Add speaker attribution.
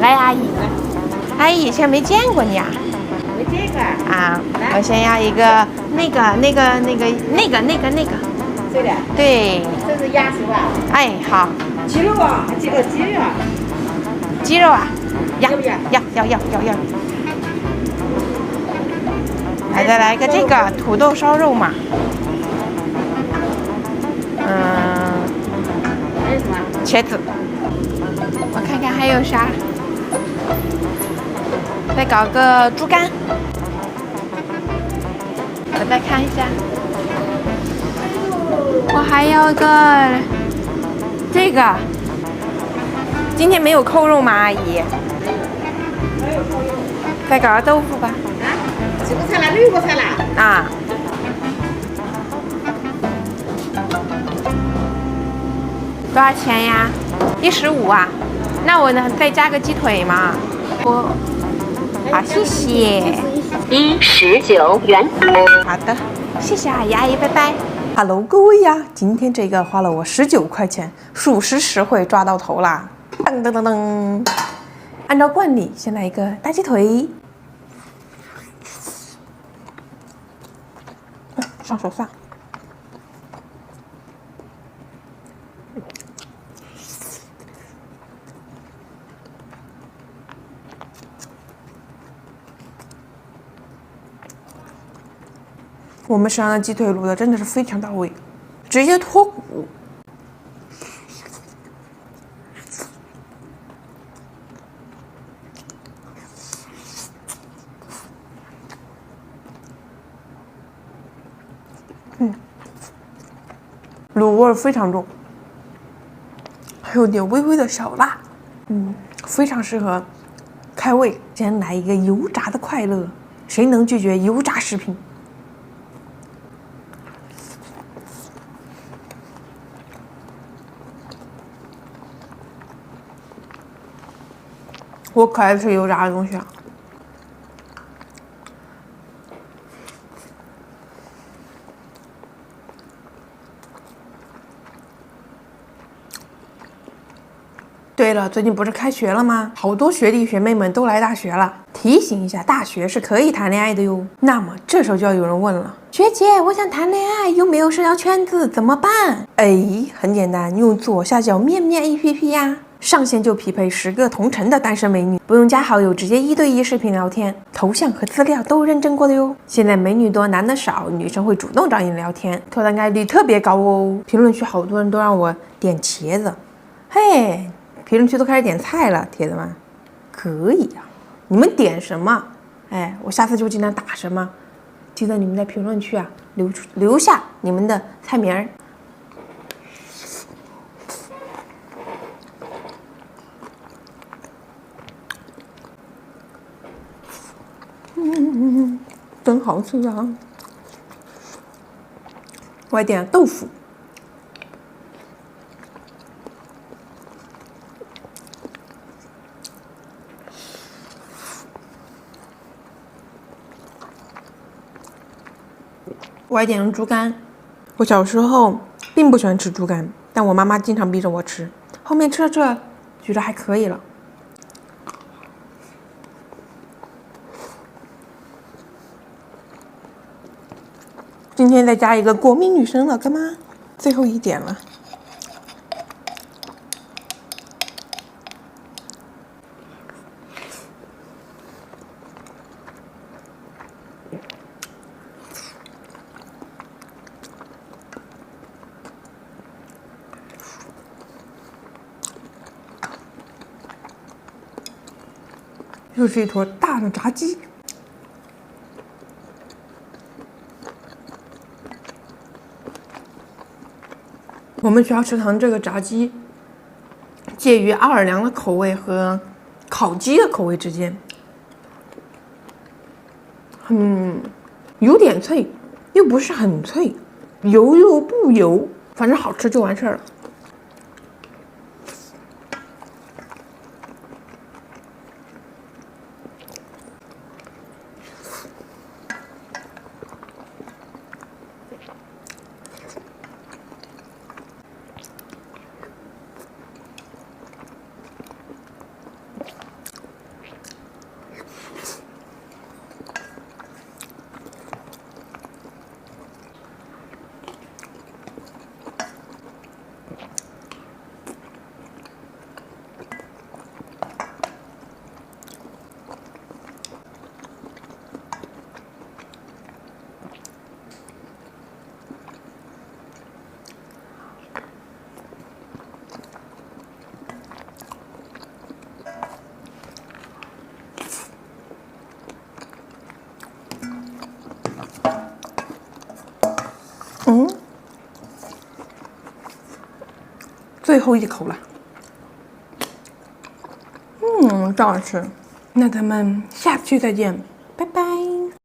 Speaker 1: 来，阿姨，阿姨以前没见过你啊。
Speaker 2: 没这个
Speaker 1: 啊，我先要一个那个。
Speaker 2: 这个，
Speaker 1: 对，
Speaker 2: 这是鸭是吧？
Speaker 1: 哎，好。
Speaker 2: 鸡肉啊，鸡肉。
Speaker 1: 鸡肉啊，要。再来一个这个土豆烧肉嘛。
Speaker 2: 还有什么？
Speaker 1: 茄子。我看看还有啥。再搞个猪肝。我再看一下。我还要个这个。今天没有扣肉吗，阿姨？
Speaker 2: 没有扣肉。
Speaker 1: 再搞个豆腐吧。
Speaker 2: 啊？紫菠菜啦，绿菠菜啦。
Speaker 1: 啊。多少钱呀？15啊。那我呢？再加个鸡腿嘛。好，谢谢。
Speaker 3: 19元。
Speaker 1: 好的，谢谢阿姨，阿姨拜拜。
Speaker 4: Hello， 各位呀，今天这个花了我19块钱，属实实惠，抓到头啦！噔噔噔噔，按照惯例，先来一个大鸡腿，上手上。我们山上的鸡腿卤的真的是非常到位，直接脱骨。卤味非常重，还有点微微的小辣，非常适合开胃。先来一个油炸的快乐，谁能拒绝油炸食品？我可爱吃油炸的东西啊！对了，最近不是开学了吗？好多学弟学妹们都来大学了。提醒一下，大学是可以谈恋爱的哟。那么这时候就要有人问了，学姐，我想谈恋爱，又没有社交圈子，怎么办？哎，很简单，用左下角面面 APP 呀。上线就匹配10个同城的单身美女，不用加好友，直接1对1视频聊天，头像和资料都认证过的哟。现在美女多男的少，女生会主动找你聊天，脱单概率特别高哦。评论区好多人都让我点茄子，嘿，评论区都开始点菜了，铁子们，可以啊，你们点什么？哎，我下次就尽量打什么，记得你们在评论区啊留下你们的菜名儿。真好吃啊！我还点了豆腐。我还点了猪肝。我小时候并不喜欢吃猪肝，但我妈妈经常逼着我吃，后面吃了这，觉得还可以了。今天再加一个国民女神了，干嘛？最后一点了。又是一坨大的炸鸡。我们学校食堂这个炸鸡介于奥尔良的口味和烤鸡的口味之间，有点脆，又不是很脆，油又不油，反正好吃就完事儿了。最后一口了。真好吃。那咱们下期再见，拜拜。